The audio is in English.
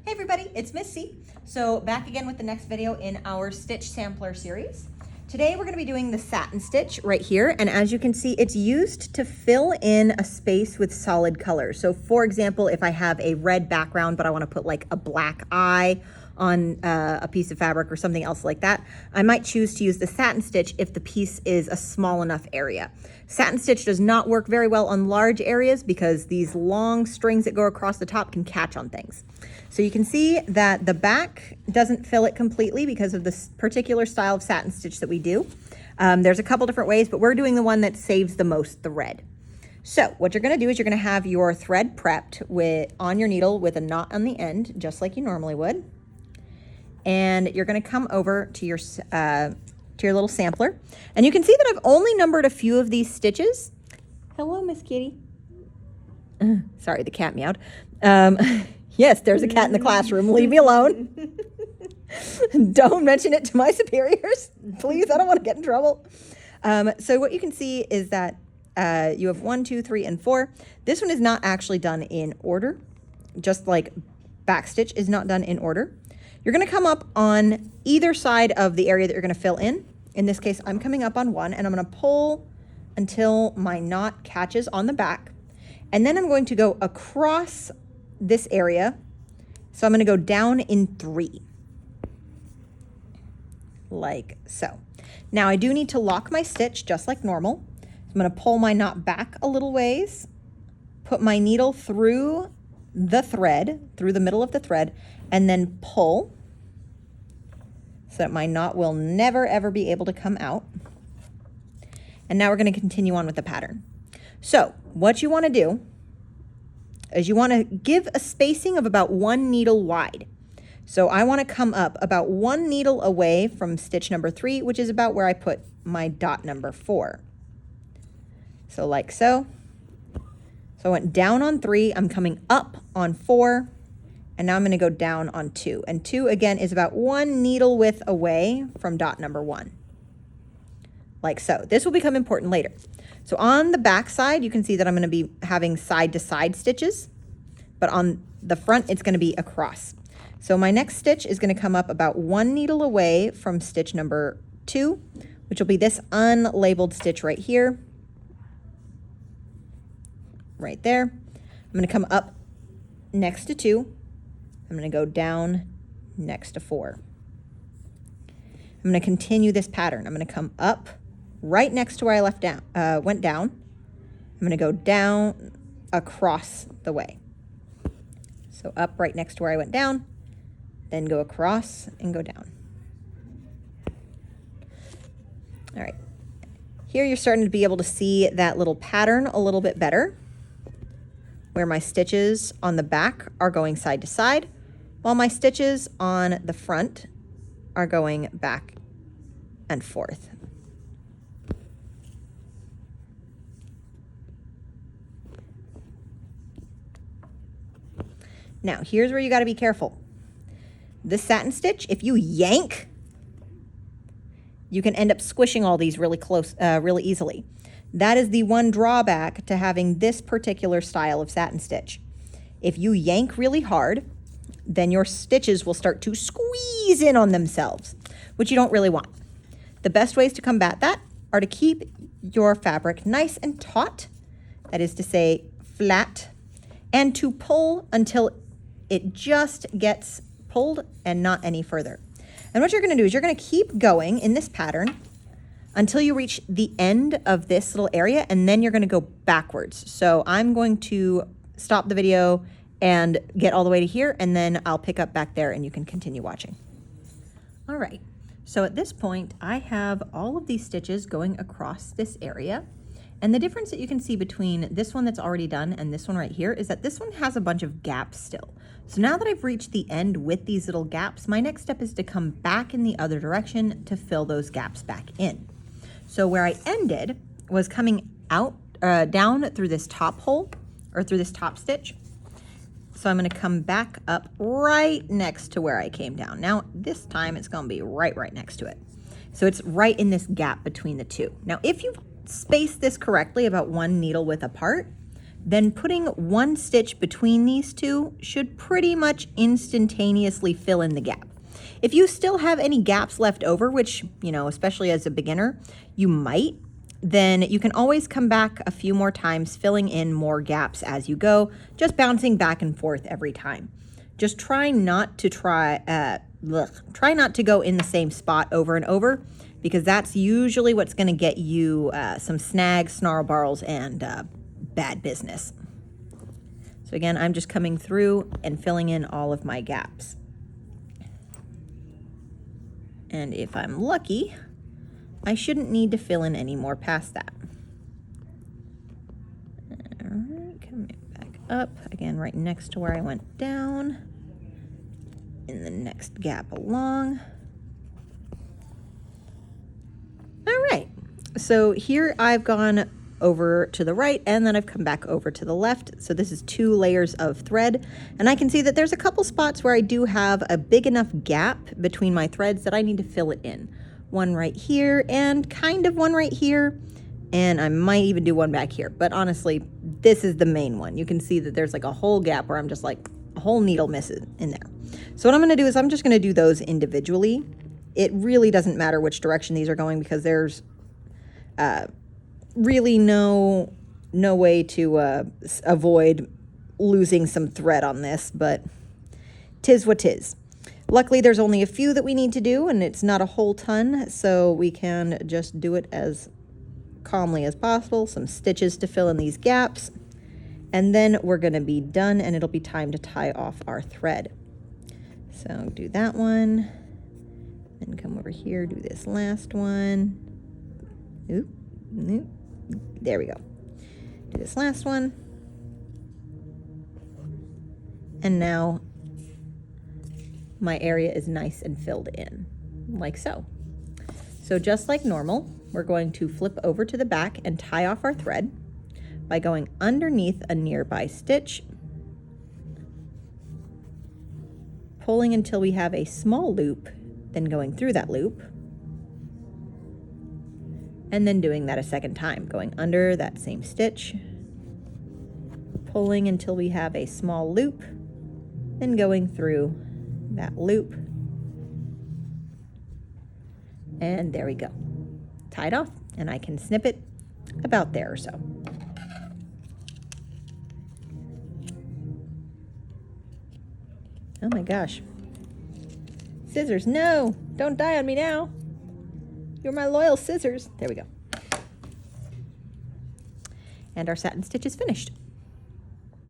Hey everybody, it's Miss C. So back again with the next video in our stitch sampler series. Today we're going to be doing the satin stitch right here, and as you can see, it's used to fill in a space with solid colors. So for example, if I have a red background but I want to put like a black eye on a piece of fabric or something else like that, I might choose to use the satin stitch if the piece is a small enough area. Satin stitch does not work very well on large areas because these long strings that go across the top can catch on things. So you can see that the back doesn't fill it completely because of this particular style of satin stitch that we do. There's a couple different ways, but we're doing the one that saves the most, the red. So what you're going to do is you're going to have your thread prepped on your needle with a knot on the end, just like you normally would. And you're going to come over to your little sampler. And you can see that I've only numbered a few of these stitches. Hello, Miss Kitty. Sorry, the cat meowed. Yes, there's a cat in the classroom. Leave me alone. Don't mention it to my superiors. Please, I don't want to get in trouble. So what you can see is that you have 1, 2, 3, and 4. This one is not actually done in order, just like backstitch is not done in order. You're going to come up on either side of the area that you're going to fill in. In this case, I'm coming up on one, and I'm going to pull until my knot catches on the back. And then I'm going to go across this area. So I'm going to go down in 3. Like so. Now I do need to lock my stitch just like normal. So I'm going to pull my knot back a little ways, put my needle through the thread, through the middle of the thread, and then pull so that my knot will never ever be able to come out. And now we're going to continue on with the pattern. So what you want to do is you want to give a spacing of about 1 needle wide. So I want to come up about 1 needle away from stitch number 3, which is about where I put my dot number 4. So like so. So I went down on 3, I'm coming up on 4, and now I'm going to go down on 2. And 2 again is about 1 needle width away from dot number 1. Like so. This will become important later. So on the back side, you can see that I'm going to be having side-to-side stitches, but on the front, it's going to be across. So my next stitch is going to come up about 1 needle away from stitch number 2, which will be this unlabeled stitch right here, right there. I'm going to come up next to 2. I'm going to go down next to 4. I'm going to continue this pattern. I'm going to come up right next to where I went down. I'm going to go down across the way. So up right next to where I went down, then go across and go down. All right. Here you're starting to be able to see that little pattern a little bit better, where my stitches on the back are going side to side, while my stitches on the front are going back and forth. Now, here's where you got to be careful. This satin stitch, if you yank, you can end up squishing all these really easily. That is the one drawback to having this particular style of satin stitch. If you yank really hard, then your stitches will start to squeeze in on themselves, which you don't really want. The best ways to combat that are to keep your fabric nice and taut, that is to say flat, and to pull until it just gets pulled and not any further. And what you're going to do is you're going to keep going in this pattern until you reach the end of this little area, and then you're going to go backwards. So I'm going to stop the video and get all the way to here, and then I'll pick up back there and you can continue watching. All right, so at this point I have all of these stitches going across this area. And the difference that you can see between this one that's already done and this one right here is that this one has a bunch of gaps still. So now that I've reached the end with these little gaps, my next step is to come back in the other direction to fill those gaps back in. So where I ended was coming out, down through this top hole, or through this top stitch. So I'm going to come back up right next to where I came down. Now this time it's going to be right next to it. So it's right in this gap between the two. Now if you've space this correctly, about 1 needle width apart, then putting one stitch between these two should pretty much instantaneously fill in the gap. If you still have any gaps left over, which, you know, especially as a beginner, you might, then you can always come back a few more times, filling in more gaps as you go, just bouncing back and forth every time. Just try not to try not to go in the same spot over and over, because that's usually what's going to get you some snags, snarl barrels, and bad business. So again, I'm just coming through and filling in all of my gaps. And if I'm lucky, I shouldn't need to fill in any more past that. All right, coming back up, again, right next to where I went down, in the next gap along. All right, so here I've gone over to the right and then I've come back over to the left. So this is 2 layers of thread, and I can see that there's a couple spots where I do have a big enough gap between my threads that I need to fill it in. One right here and kind of one right here, and I might even do one back here, but honestly this is the main one. You can see that there's like a whole gap where I'm just like a whole needle missing in there. So what I'm going to do is I'm just going to do those individually. It really doesn't matter which direction these are going, because there's really no way to avoid losing some thread on this, but 'tis what 'tis. Luckily, there's only a few that we need to do, and it's not a whole ton, so we can just do it as calmly as possible. Some stitches to fill in these gaps, and then we're going to be done, and it'll be time to tie off our thread. So do that one, then come over here, do this last one. Oop, oop. There we go. Do this last one. And now my area is nice and filled in, like so. So just like normal, we're going to flip over to the back and tie off our thread by going underneath a nearby stitch, pulling until we have a small loop, then going through that loop, and then doing that a second time, going under that same stitch, pulling until we have a small loop, then going through that loop, and there we go, tied off, and I can snip it about there or so. Oh my gosh. Scissors, no, don't die on me now. You're my loyal scissors. There we go. And our satin stitch is finished.